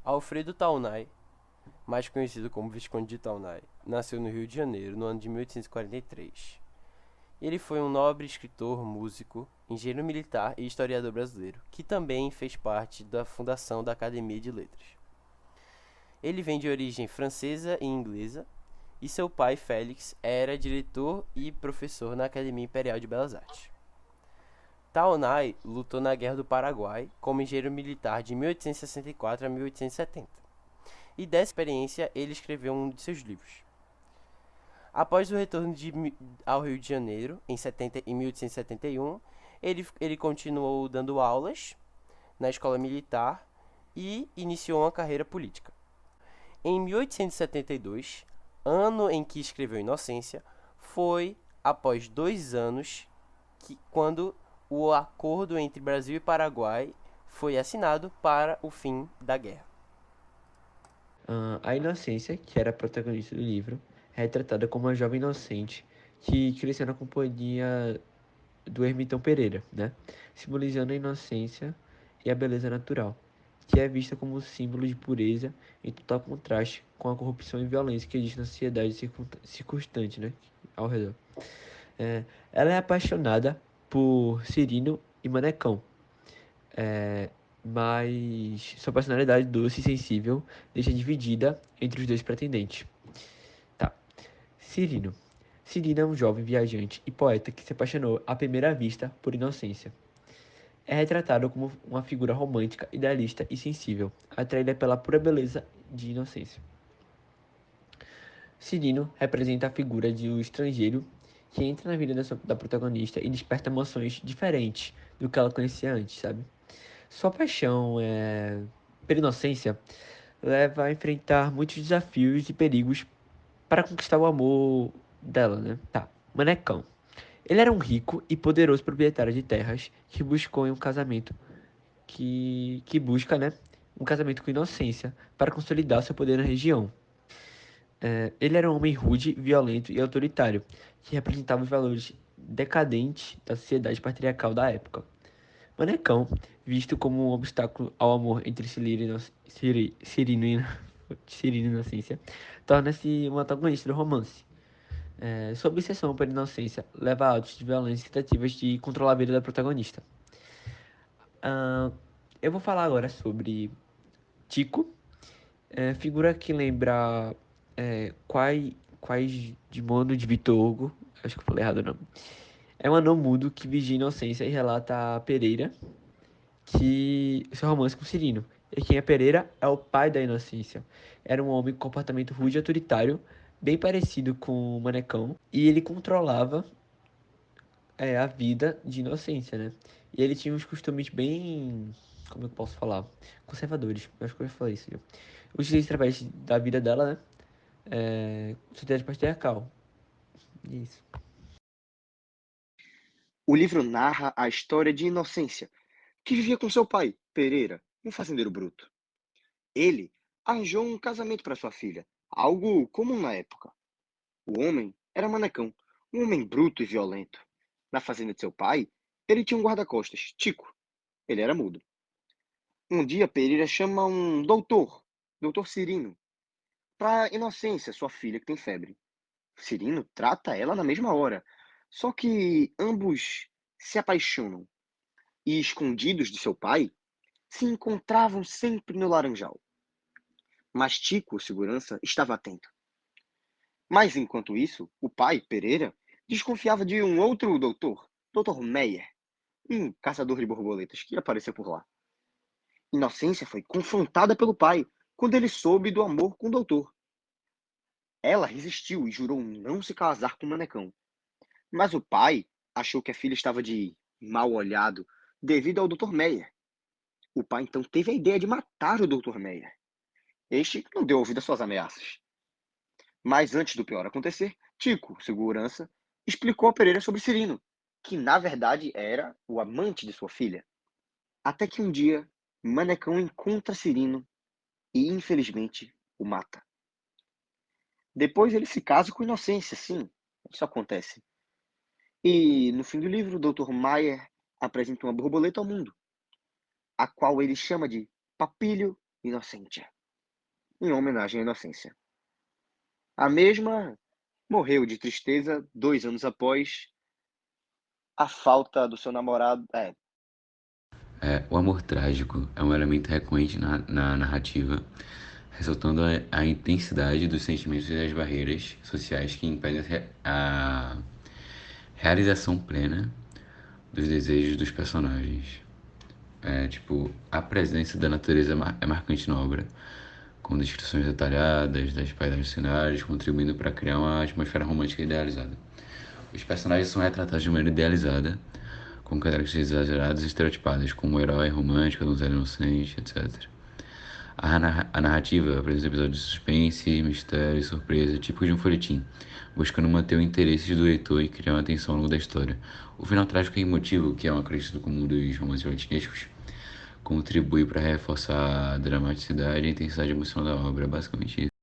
Alfredo Taunay, mais conhecido como Visconde de Taunay, nasceu no Rio de Janeiro no ano de 1843. Ele foi um nobre escritor, músico, engenheiro militar e historiador brasileiro, que também fez parte da fundação da Academia de Letras. Ele vem de origem francesa e inglesa, e seu pai, Félix, era diretor e professor na Academia Imperial de Belas Artes. Taunay lutou na Guerra do Paraguai como engenheiro militar de 1864 a 1870, e dessa experiência ele escreveu um de seus livros. Após o retorno ao Rio de Janeiro, em 1871, ele continuou dando aulas na escola militar e iniciou uma carreira política. Em 1872, ano em que escreveu Inocência, foi após 2 anos quando o acordo entre Brasil e Paraguai foi assinado para o fim da guerra. A Inocência, que era a protagonista do livro, é retratada como uma jovem inocente que cresceu na companhia do Ermitão Pereira, né? Simbolizando a inocência e a beleza natural, que é vista como símbolo de pureza em total contraste com a corrupção e violência que existe na sociedade circunstante, né? Ao redor. Ela é apaixonada por Cirino e Manecão, mas sua personalidade doce e sensível deixa dividida entre os dois pretendentes. Tá. Cirino. Cirino é um jovem viajante e poeta que se apaixonou à primeira vista por Inocência. É retratado como uma figura romântica, idealista e sensível, atraída pela pura beleza de Inocência. Cirino representa a figura de um estrangeiro que entra na vida da protagonista e desperta emoções diferentes do que ela conhecia antes, sabe? Sua paixão pela inocência leva a enfrentar muitos desafios e perigos para conquistar o amor dela, né? Tá. Manecão. Ele era um rico e poderoso proprietário de terras que buscou em um casamento que busca, né, um casamento com inocência para consolidar seu poder na região. Ele era um homem rude, violento e autoritário, que representava os valores decadentes da sociedade patriarcal da época. Manecão, visto como um obstáculo ao amor entre Cirino e Inocência, torna-se um antagonista do romance. Sua obsessão pela inocência leva a atos de violência e tentativas de controlar a vida da protagonista. Ah, eu vou falar agora sobre Tico, figura que lembra Quais de Mono de Vitor Hugo, acho que eu falei errado o nome. É um anão mudo que vigia a inocência e relata a Pereira que seu romance com Cirino. E quem é Pereira é o pai da inocência. Era um homem com comportamento rude e autoritário, bem parecido com o Manecão, e ele controlava a vida de inocência, né? E ele tinha uns costumes bem, como eu posso falar, conservadores. Eu acho que eu já falei isso. Já. Utiliza através da vida dela, né? Sociedade patriarcal. Isso. O livro narra a história de Inocência, que vivia com seu pai, Pereira, um fazendeiro bruto. Ele arranjou um casamento para sua filha, algo comum na época. O homem era Manecão, um homem bruto e violento. Na fazenda de seu pai, ele tinha um guarda-costas, Tico. Ele era mudo. Um dia, Pereira chama um doutor Cirino, para Inocência, sua filha que tem febre. Cirino trata ela na mesma hora, só que ambos se apaixonam e, escondidos de seu pai, se encontravam sempre no laranjal. Mas Tico, o segurança, estava atento. Mas, enquanto isso, o pai, Pereira, desconfiava de um outro doutor Meyer, um caçador de borboletas que apareceu por lá. Inocência foi confrontada pelo pai quando ele soube do amor com o doutor. Ela resistiu e jurou não se casar com o Manecão. Mas o pai achou que a filha estava de mal olhado devido ao Dr. Meyer. O pai então teve a ideia de matar o Dr. Meyer. Este não deu ouvido às suas ameaças. Mas antes do pior acontecer, Tico, segurança, explicou a Pereira sobre Cirino, que na verdade era o amante de sua filha. Até que um dia, Manecão encontra Cirino e, infelizmente, o mata. Depois ele se casa com Inocência, sim, isso acontece. E no fim do livro, o Dr. Mayer apresenta uma borboleta ao mundo, a qual ele chama de Papilio Inocência, em homenagem à inocência. A mesma morreu de tristeza 2 anos após a falta do seu namorado. O amor trágico é um elemento recorrente na narrativa, ressaltando a intensidade dos sentimentos e das barreiras sociais que impedem a realização plena dos desejos dos personagens. A presença da natureza é marcante na obra, com descrições detalhadas das paisagens cenários, contribuindo para criar uma atmosfera romântica idealizada. Os personagens são retratados de maneira idealizada, com características exageradas e estereotipadas, como o herói romântico, a donzela inocente, etc. A narrativa apresenta episódios de suspense, mistério e surpresa, típicos de um folhetim, buscando manter o interesse do leitor e criar uma tensão ao longo da história. O final trágico e emotivo, que é uma característica comum dos romances romantinescos, contribui para reforçar a dramaticidade e a intensidade emocional da obra, basicamente isso.